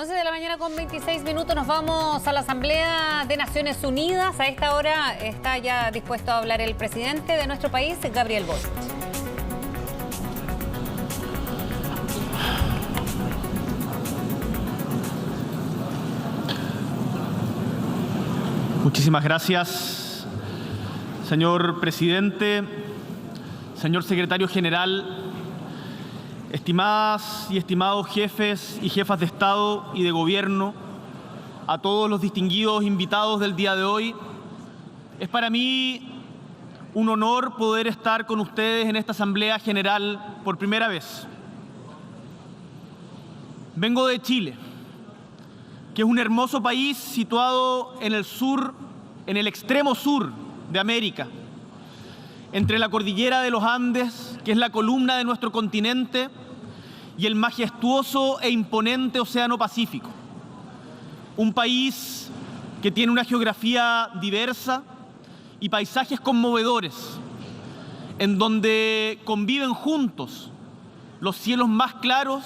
11 de la mañana con 26 minutos, nos vamos a la Asamblea de Naciones Unidas. A esta hora está ya dispuesto a hablar el presidente de nuestro país, Gabriel Boric. Muchísimas gracias, señor presidente, señor secretario general, estimadas y estimados jefes y jefas de Estado y de Gobierno, a todos los distinguidos invitados del día de hoy. Es para mí un honor poder estar con ustedes en esta Asamblea General por primera vez. Vengo de Chile, que es un hermoso país situado en el sur, en el extremo sur de América, entre la cordillera de los Andes, que es la columna de nuestro continente, y el majestuoso e imponente Océano Pacífico. Un país que tiene una geografía diversa y paisajes conmovedores, en donde conviven juntos los cielos más claros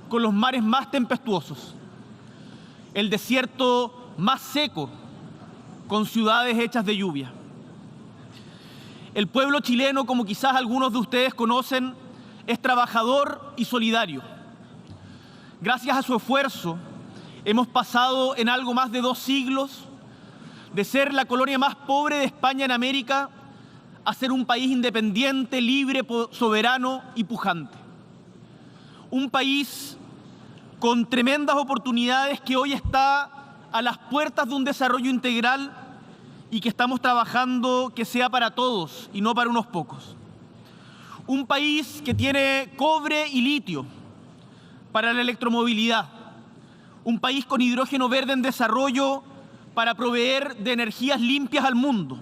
con los mares más tempestuosos, el desierto más seco con ciudades hechas de lluvia. El pueblo chileno, como quizás algunos de ustedes conocen, es trabajador y solidario. Gracias a su esfuerzo, hemos pasado en algo más de 2 siglos de ser la colonia más pobre de España en América a ser un país independiente, libre, soberano y pujante. Un país con tremendas oportunidades que hoy está a las puertas de un desarrollo integral y que estamos trabajando que sea para todos y no para unos pocos. Un país que tiene cobre y litio para la electromovilidad. Un país con hidrógeno verde en desarrollo para proveer de energías limpias al mundo.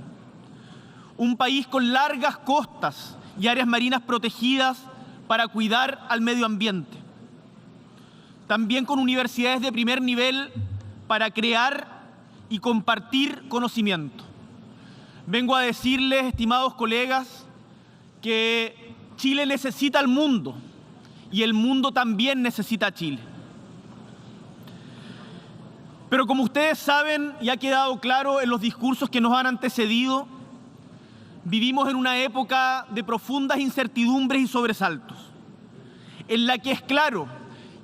Un país con largas costas y áreas marinas protegidas para cuidar al medio ambiente. También con universidades de primer nivel para crear y compartir conocimiento. Vengo a decirles, estimados colegas, que Chile necesita al mundo y el mundo también necesita a Chile. Pero como ustedes saben y ha quedado claro en los discursos que nos han antecedido, vivimos en una época de profundas incertidumbres y sobresaltos, en la que es claro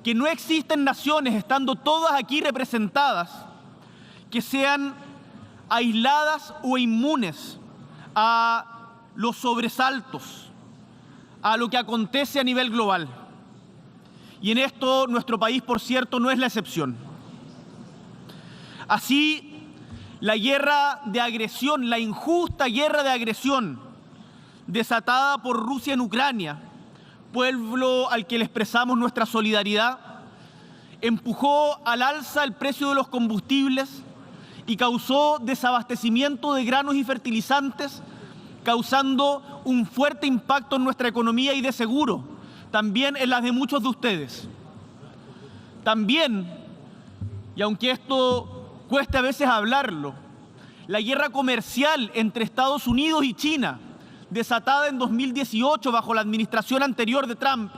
que no existen naciones, estando todas aquí representadas, que sean aisladas o inmunes a los sobresaltos, a lo que acontece a nivel global. Y en esto nuestro país, por cierto, no es la excepción. Así, la guerra de agresión, la injusta guerra de agresión desatada por Rusia en Ucrania, pueblo al que le expresamos nuestra solidaridad, empujó al alza el precio de los combustibles y causó desabastecimiento de granos y fertilizantes, causando un fuerte impacto en nuestra economía y de seguro, también en las de muchos de ustedes. También, y aunque esto cueste a veces hablarlo, la guerra comercial entre Estados Unidos y China, desatada en 2018 bajo la administración anterior de Trump,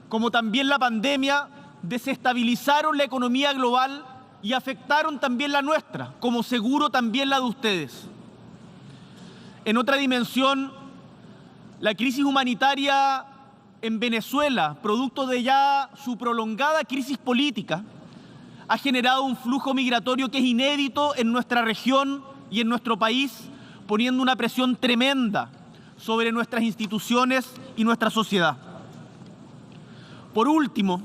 como también la pandemia, desestabilizaron la economía global y afectaron también la nuestra, como seguro también la de ustedes. En otra dimensión, la crisis humanitaria en Venezuela, producto de ya su prolongada crisis política, ha generado un flujo migratorio que es inédito en nuestra región y en nuestro país, poniendo una presión tremenda sobre nuestras instituciones y nuestra sociedad. Por último,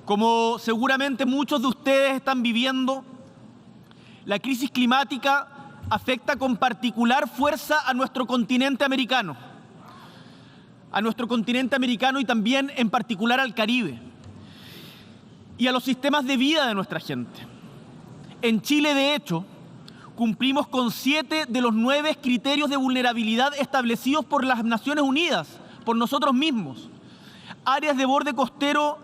como seguramente muchos de ustedes están viviendo, la crisis climática afecta con particular fuerza a nuestro continente americano y también en particular al Caribe y a los sistemas de vida de nuestra gente. En Chile, de hecho, cumplimos con 7 de los 9 criterios de vulnerabilidad establecidos por las Naciones Unidas, por nosotros mismos. Áreas de borde costero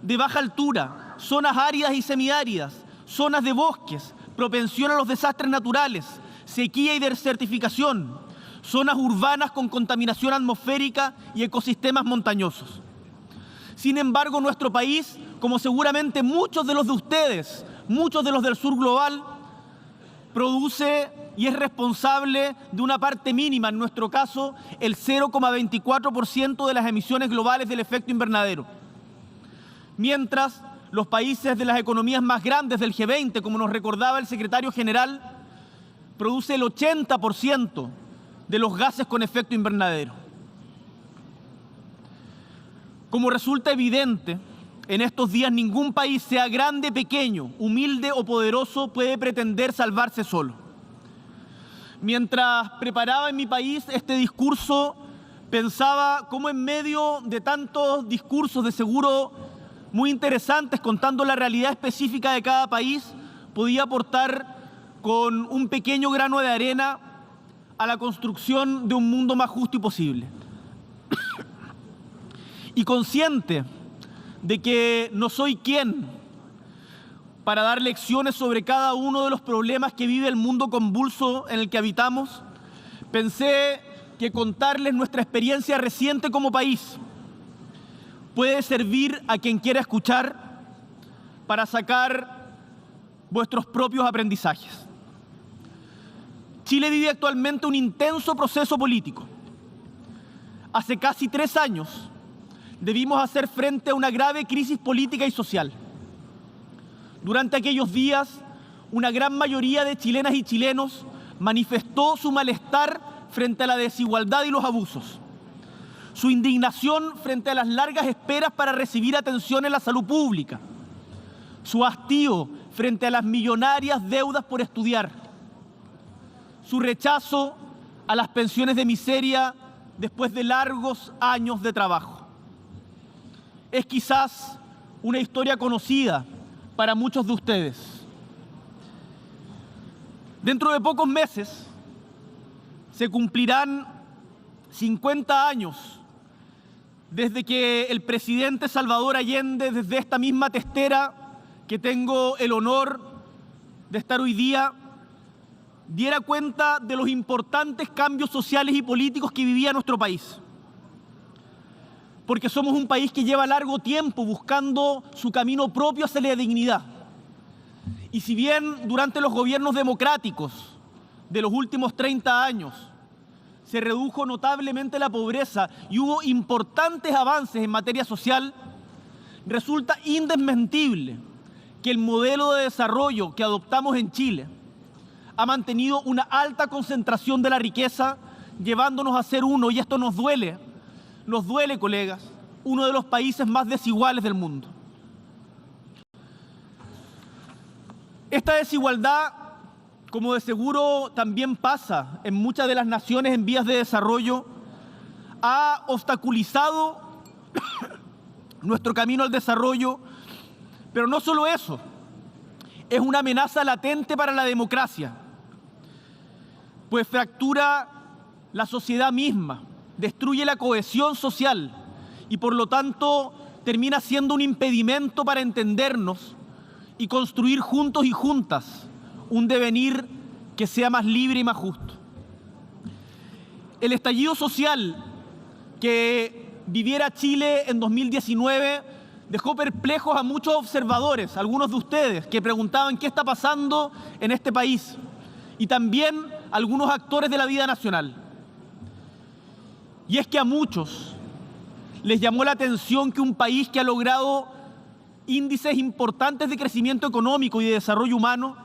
de baja altura, zonas áridas y semiáridas, zonas de bosques, propensión a los desastres naturales, sequía y desertificación, zonas urbanas con contaminación atmosférica y ecosistemas montañosos. Sin embargo, nuestro país, como seguramente muchos de los de ustedes, muchos de los del sur global, produce y es responsable de una parte mínima, en nuestro caso, el 0,24% de las emisiones globales del efecto invernadero. Mientras los países de las economías más grandes del G20, como nos recordaba el secretario general, produce el 80% de los gases con efecto invernadero. Como resulta evidente, en estos días ningún país, sea grande, pequeño, humilde o poderoso, puede pretender salvarse solo. Mientras preparaba en mi país este discurso, pensaba cómo en medio de tantos discursos de seguro muy interesantes contando la realidad específica de cada país, podía aportar con un pequeño grano de arena a la construcción de un mundo más justo y posible. Y consciente de que no soy quien para dar lecciones sobre cada uno de los problemas que vive el mundo convulso en el que habitamos, pensé que contarles nuestra experiencia reciente como país puede servir a quien quiera escuchar para sacar vuestros propios aprendizajes. Chile vive actualmente un intenso proceso político. Hace casi 3 años debimos hacer frente a una grave crisis política y social. Durante aquellos días, una gran mayoría de chilenas y chilenos manifestó su malestar frente a la desigualdad y los abusos, su indignación frente a las largas esperas para recibir atención en la salud pública, su hastío frente a las millonarias deudas por estudiar, su rechazo a las pensiones de miseria después de largos años de trabajo. Es quizás una historia conocida para muchos de ustedes. Dentro de pocos meses se cumplirán 50 años desde que el presidente Salvador Allende, desde esta misma testera que tengo el honor de estar hoy día, diera cuenta de los importantes cambios sociales y políticos que vivía nuestro país. Porque somos un país que lleva largo tiempo buscando su camino propio hacia la dignidad. Y si bien durante los gobiernos democráticos de los últimos 30 años se redujo notablemente la pobreza y hubo importantes avances en materia social, resulta indesmentible que el modelo de desarrollo que adoptamos en Chile ha mantenido una alta concentración de la riqueza, llevándonos a ser uno, y esto nos duele, colegas, uno de los países más desiguales del mundo. Esta desigualdad, como de seguro también pasa en muchas de las naciones en vías de desarrollo, ha obstaculizado nuestro camino al desarrollo, pero no solo eso, es una amenaza latente para la democracia, pues fractura la sociedad misma, destruye la cohesión social y por lo tanto termina siendo un impedimento para entendernos y construir juntos y juntas un devenir que sea más libre y más justo. El estallido social que viviera Chile en 2019 dejó perplejos a muchos observadores, algunos de ustedes que preguntaban qué está pasando en este país, y también algunos actores de la vida nacional. Y es que a muchos les llamó la atención que un país que ha logrado índices importantes de crecimiento económico y de desarrollo humano,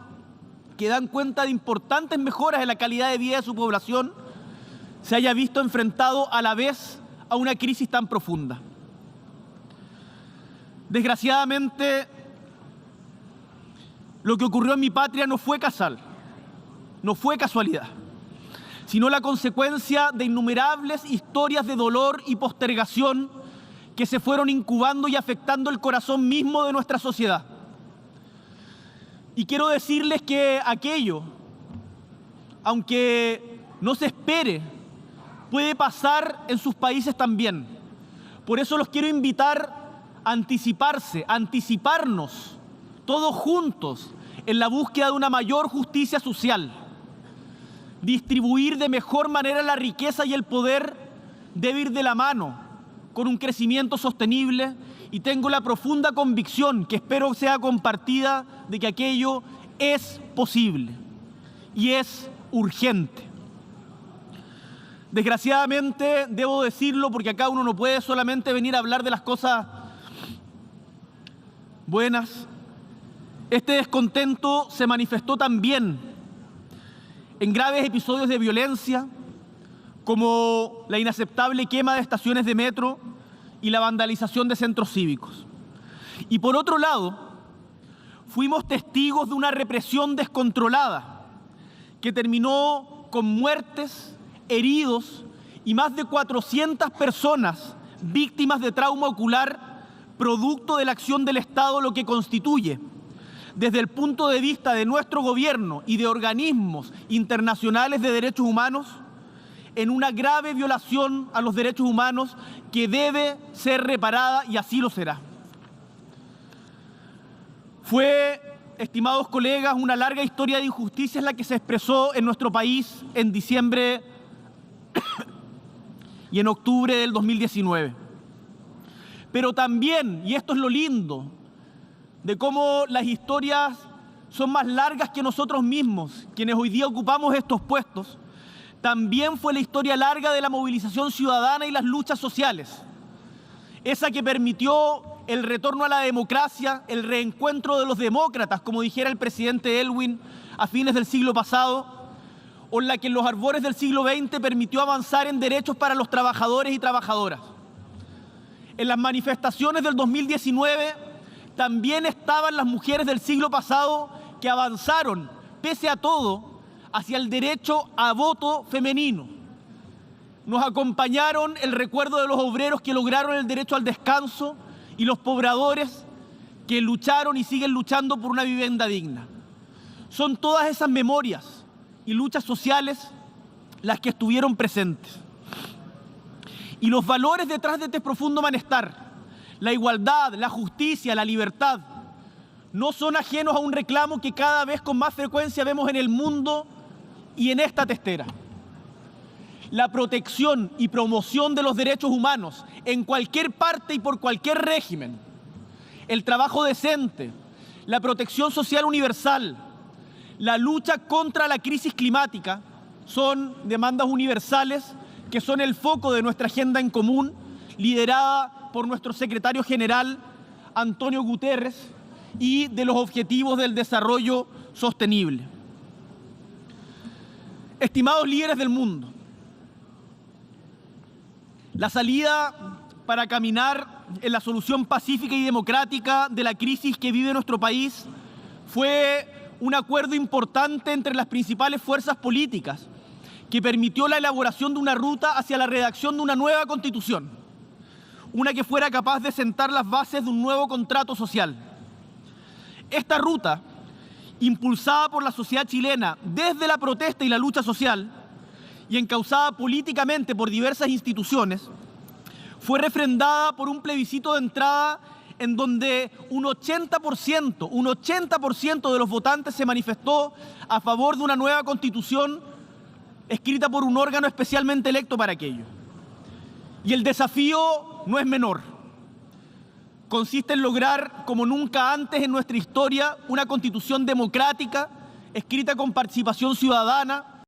que dan cuenta de importantes mejoras en la calidad de vida de su población, se haya visto enfrentado a la vez a una crisis tan profunda. Desgraciadamente, lo que ocurrió en mi patria no fue casual, no fue casualidad, sino la consecuencia de innumerables historias de dolor y postergación que se fueron incubando y afectando el corazón mismo de nuestra sociedad. Y quiero decirles que aquello, aunque no se espere, puede pasar en sus países también. Por eso los quiero invitar a anticiparse, a anticiparnos todos juntos en la búsqueda de una mayor justicia social. Distribuir de mejor manera la riqueza y el poder debe ir de la mano con un crecimiento sostenible y tengo la profunda convicción, que espero sea compartida, de que aquello es posible y es urgente. Desgraciadamente, debo decirlo, porque acá uno no puede solamente venir a hablar de las cosas buenas, este descontento se manifestó también en graves episodios de violencia, como la inaceptable quema de estaciones de metro y la vandalización de centros cívicos. Y por otro lado, fuimos testigos de una represión descontrolada que terminó con muertes, heridos y más de 400 personas víctimas de trauma ocular producto de la acción del Estado, lo que constituye, desde el punto de vista de nuestro gobierno y de organismos internacionales de derechos humanos, en una grave violación a los derechos humanos que debe ser reparada, y así lo será. Fue, estimados colegas, una larga historia de injusticias la que se expresó en nuestro país en diciembre y en octubre del 2019. Pero también, y esto es lo lindo, de cómo las historias son más largas que nosotros mismos, quienes hoy día ocupamos estos puestos, también fue la historia larga de la movilización ciudadana y las luchas sociales, esa que permitió el retorno a la democracia, el reencuentro de los demócratas, como dijera el presidente Elwin a fines del siglo pasado, o la que en los albores del siglo XX permitió avanzar en derechos para los trabajadores y trabajadoras. En las manifestaciones del 2019 también estaban las mujeres del siglo pasado que avanzaron, pese a todo, hacia el derecho a voto femenino. Nos acompañaron el recuerdo de los obreros que lograron el derecho al descanso y los pobladores que lucharon y siguen luchando por una vivienda digna. Son todas esas memorias y luchas sociales las que estuvieron presentes. Y los valores detrás de este profundo malestar, la igualdad, la justicia, la libertad, no son ajenos a un reclamo que cada vez con más frecuencia vemos en el mundo y en esta testera. La protección y promoción de los derechos humanos en cualquier parte y por cualquier régimen, el trabajo decente, la protección social universal, la lucha contra la crisis climática son demandas universales que son el foco de nuestra agenda en común, liderada por nuestro secretario general, Antonio Guterres, y de los Objetivos del Desarrollo Sostenible. Estimados líderes del mundo, la salida para caminar en la solución pacífica y democrática de la crisis que vive nuestro país fue un acuerdo importante entre las principales fuerzas políticas que permitió la elaboración de una ruta hacia la redacción de una nueva constitución, una que fuera capaz de sentar las bases de un nuevo contrato social. Esta ruta, impulsada por la sociedad chilena desde la protesta y la lucha social y encauzada políticamente por diversas instituciones, fue refrendada por un plebiscito de entrada en donde un 80% de los votantes se manifestó a favor de una nueva constitución escrita por un órgano especialmente electo para aquello. Y el desafío no es menor. Consiste en lograr, como nunca antes en nuestra historia, una constitución democrática, escrita con participación ciudadana,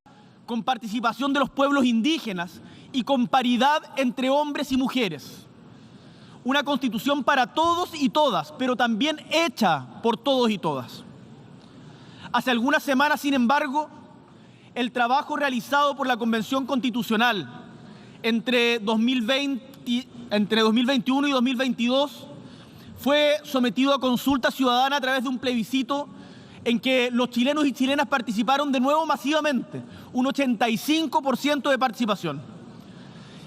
con participación de los pueblos indígenas y con paridad entre hombres y mujeres. Una constitución para todos y todas, pero también hecha por todos y todas. Hace algunas semanas, sin embargo, el trabajo realizado por la Convención Constitucional entre 2021 y 2022 fue sometido a consulta ciudadana a través de un plebiscito en que los chilenos y chilenas participaron de nuevo masivamente, un 85% de participación.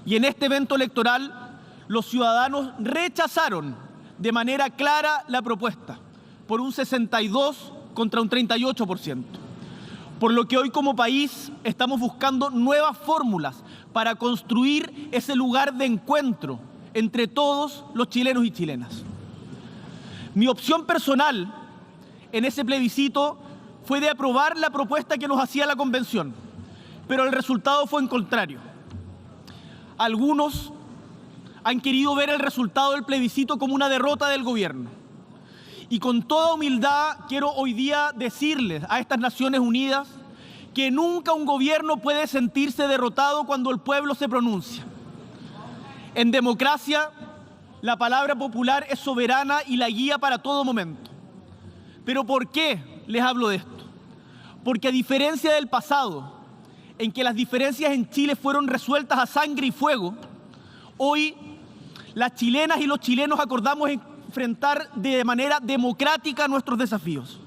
Y en este evento electoral, los ciudadanos rechazaron de manera clara la propuesta, por un 62% contra un 38%. Por lo que hoy como país estamos buscando nuevas fórmulas para construir ese lugar de encuentro entre todos los chilenos y chilenas. Mi opción personal en ese plebiscito fue de aprobar la propuesta que nos hacía la Convención, pero el resultado fue en contrario. Algunos han querido ver el resultado del plebiscito como una derrota del gobierno. Y con toda humildad quiero hoy día decirles a estas Naciones Unidas que nunca un gobierno puede sentirse derrotado cuando el pueblo se pronuncia. En democracia, la palabra popular es soberana y la guía para todo momento. ¿Pero por qué les hablo de esto? Porque a diferencia del pasado, en que las diferencias en Chile fueron resueltas a sangre y fuego, hoy las chilenas y los chilenos acordamos enfrentar de manera democrática nuestros desafíos.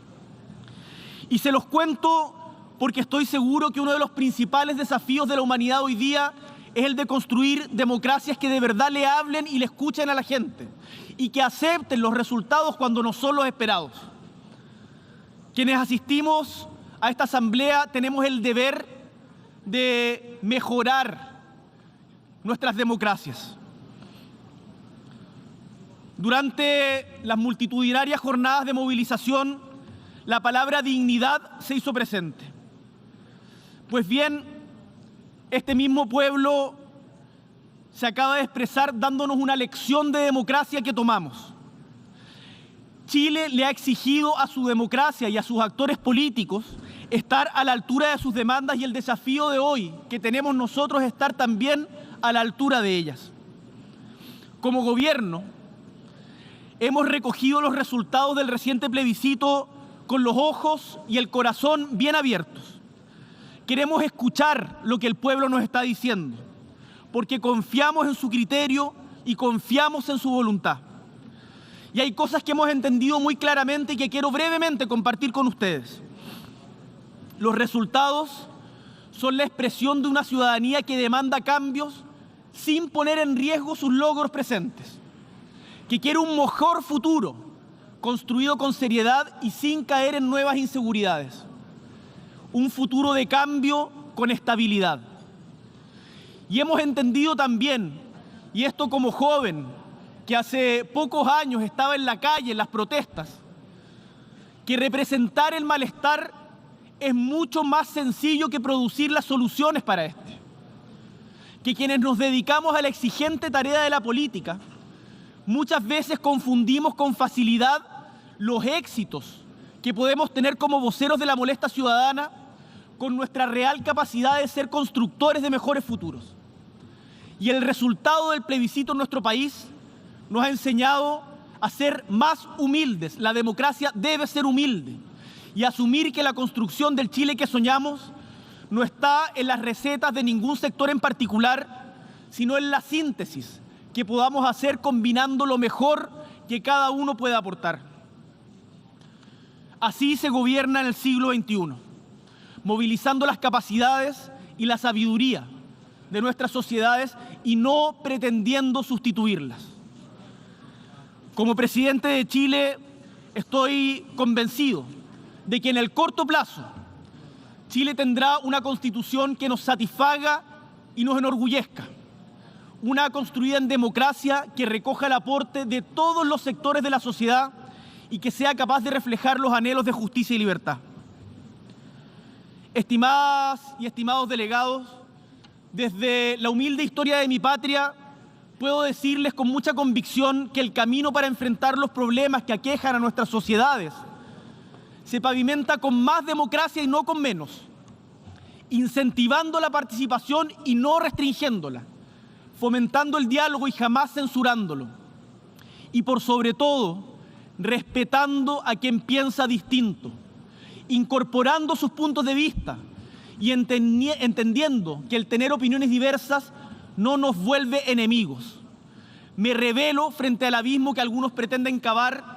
Y se los cuento porque estoy seguro que uno de los principales desafíos de la humanidad hoy día es el de construir democracias que de verdad le hablen y le escuchen a la gente y que acepten los resultados cuando no son los esperados. Quienes asistimos a esta asamblea tenemos el deber de mejorar nuestras democracias. Durante las multitudinarias jornadas de movilización, la palabra dignidad se hizo presente. Pues bien, este mismo pueblo se acaba de expresar dándonos una lección de democracia que tomamos. Chile le ha exigido a su democracia y a sus actores políticos estar a la altura de sus demandas y el desafío de hoy que tenemos nosotros es estar también a la altura de ellas. Como gobierno, hemos recogido los resultados del reciente plebiscito con los ojos y el corazón bien abiertos. Queremos escuchar lo que el pueblo nos está diciendo, porque confiamos en su criterio y confiamos en su voluntad. Y hay cosas que hemos entendido muy claramente y que quiero brevemente compartir con ustedes. Los resultados son la expresión de una ciudadanía que demanda cambios sin poner en riesgo sus logros presentes, que quiere un mejor futuro construido con seriedad y sin caer en nuevas inseguridades. Un futuro de cambio con estabilidad. Y hemos entendido también, y esto como joven, que hace pocos años estaba en la calle, en las protestas, que representar el malestar es mucho más sencillo que producir las soluciones para este. Que quienes nos dedicamos a la exigente tarea de la política, muchas veces confundimos con facilidad los éxitos que podemos tener como voceros de la molestia ciudadana con nuestra real capacidad de ser constructores de mejores futuros. Y el resultado del plebiscito en nuestro país nos ha enseñado a ser más humildes. La democracia debe ser humilde y asumir que la construcción del Chile que soñamos no está en las recetas de ningún sector en particular, sino en la síntesis que podamos hacer combinando lo mejor que cada uno pueda aportar. Así se gobierna en el siglo XXI, movilizando las capacidades y la sabiduría de nuestras sociedades y no pretendiendo sustituirlas. Como presidente de Chile, estoy convencido de que en el corto plazo Chile tendrá una constitución que nos satisfaga y nos enorgullezca. Una construida en democracia que recoja el aporte de todos los sectores de la sociedad y que sea capaz de reflejar los anhelos de justicia y libertad. Estimadas y estimados delegados, desde la humilde historia de mi patria, puedo decirles con mucha convicción que el camino para enfrentar los problemas que aquejan a nuestras sociedades se pavimenta con más democracia y no con menos, incentivando la participación y no restringiéndola, fomentando el diálogo y jamás censurándolo, y por sobre todo, respetando a quien piensa distinto, incorporando sus puntos de vista y entendiendo que el tener opiniones diversas no nos vuelve enemigos. Me rebelo frente al abismo que algunos pretenden cavar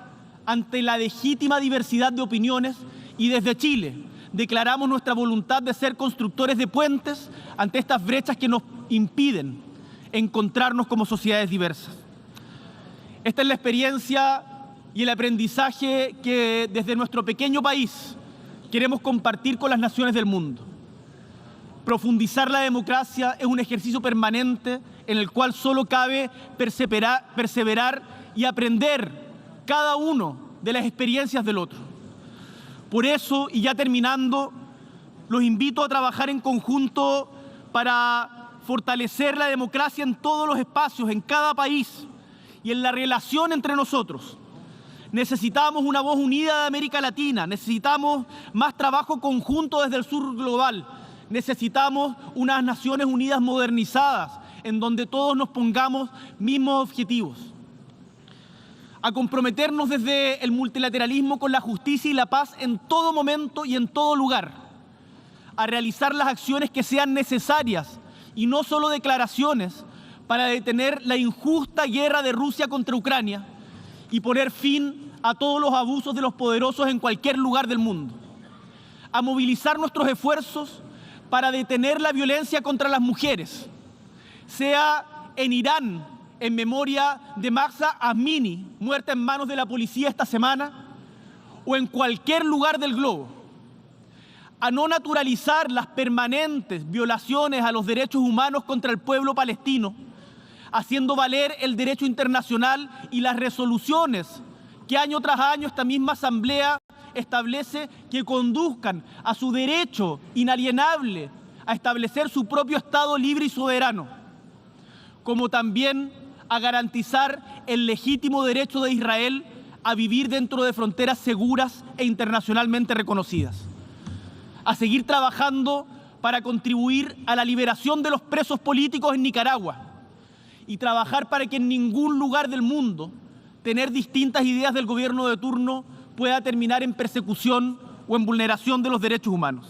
ante la legítima diversidad de opiniones y desde Chile declaramos nuestra voluntad de ser constructores de puentes ante estas brechas que nos impiden encontrarnos como sociedades diversas. Esta es la experiencia y el aprendizaje que desde nuestro pequeño país queremos compartir con las naciones del mundo. Profundizar la democracia es un ejercicio permanente en el cual solo cabe perseverar y aprender cada uno de las experiencias del otro. Por eso, y ya terminando, los invito a trabajar en conjunto para fortalecer la democracia en todos los espacios, en cada país y en la relación entre nosotros. Necesitamos una voz unida de América Latina, necesitamos más trabajo conjunto desde el sur global, necesitamos unas Naciones Unidas modernizadas en donde todos nos pongamos mismos objetivos. A comprometernos desde el multilateralismo con la justicia y la paz en todo momento y en todo lugar. A realizar las acciones que sean necesarias y no solo declaraciones para detener la injusta guerra de Rusia contra Ucrania y poner fin a todos los abusos de los poderosos en cualquier lugar del mundo. A movilizar nuestros esfuerzos para detener la violencia contra las mujeres, sea en Irán, en memoria de Mahsa Amini, muerta en manos de la policía esta semana, o en cualquier lugar del globo. A no naturalizar las permanentes violaciones a los derechos humanos contra el pueblo palestino, haciendo valer el derecho internacional y las resoluciones que año tras año esta misma Asamblea establece que conduzcan a su derecho inalienable a establecer su propio Estado libre y soberano, como también a garantizar el legítimo derecho de Israel a vivir dentro de fronteras seguras e internacionalmente reconocidas. A seguir trabajando para contribuir a la liberación de los presos políticos en Nicaragua y trabajar para que en ningún lugar del mundo tener distintas ideas del gobierno de turno pueda terminar en persecución o en vulneración de los derechos humanos.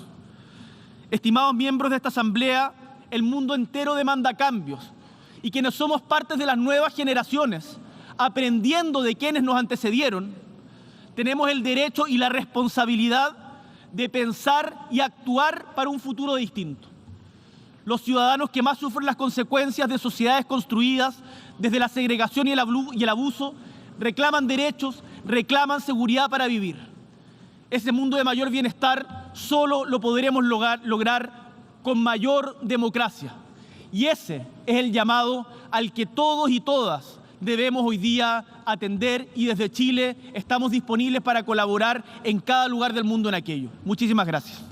Estimados miembros de esta Asamblea, el mundo entero demanda cambios y quienes somos parte de las nuevas generaciones, aprendiendo de quienes nos antecedieron, tenemos el derecho y la responsabilidad de pensar y actuar para un futuro distinto. Los ciudadanos que más sufren las consecuencias de sociedades construidas desde la segregación y el abuso reclaman derechos, reclaman seguridad para vivir. Ese mundo de mayor bienestar solo lo podremos lograr con mayor democracia. Y ese es el llamado al que todos y todas debemos hoy día atender y desde Chile estamos disponibles para colaborar en cada lugar del mundo en aquello. Muchísimas gracias.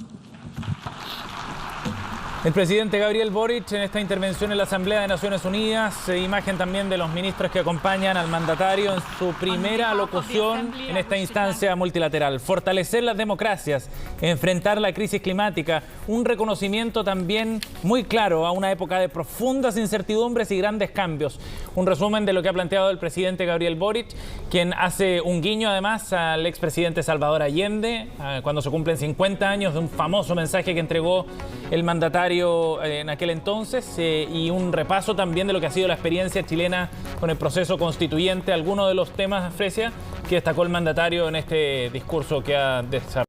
El presidente Gabriel Boric en esta intervención en la Asamblea de Naciones Unidas, imagen también de los ministros que acompañan al mandatario en su primera locución en esta instancia multilateral. Fortalecer las democracias, enfrentar la crisis climática, un reconocimiento también muy claro a una época de profundas incertidumbres y grandes cambios. Un resumen de lo que ha planteado el presidente Gabriel Boric, quien hace un guiño además al expresidente Salvador Allende, cuando se cumplen 50 años de un famoso mensaje que entregó el mandatario en aquel entonces, y un repaso también de lo que ha sido la experiencia chilena con el proceso constituyente, algunos de los temas, Fresia, que destacó el mandatario en este discurso que ha desarrollado.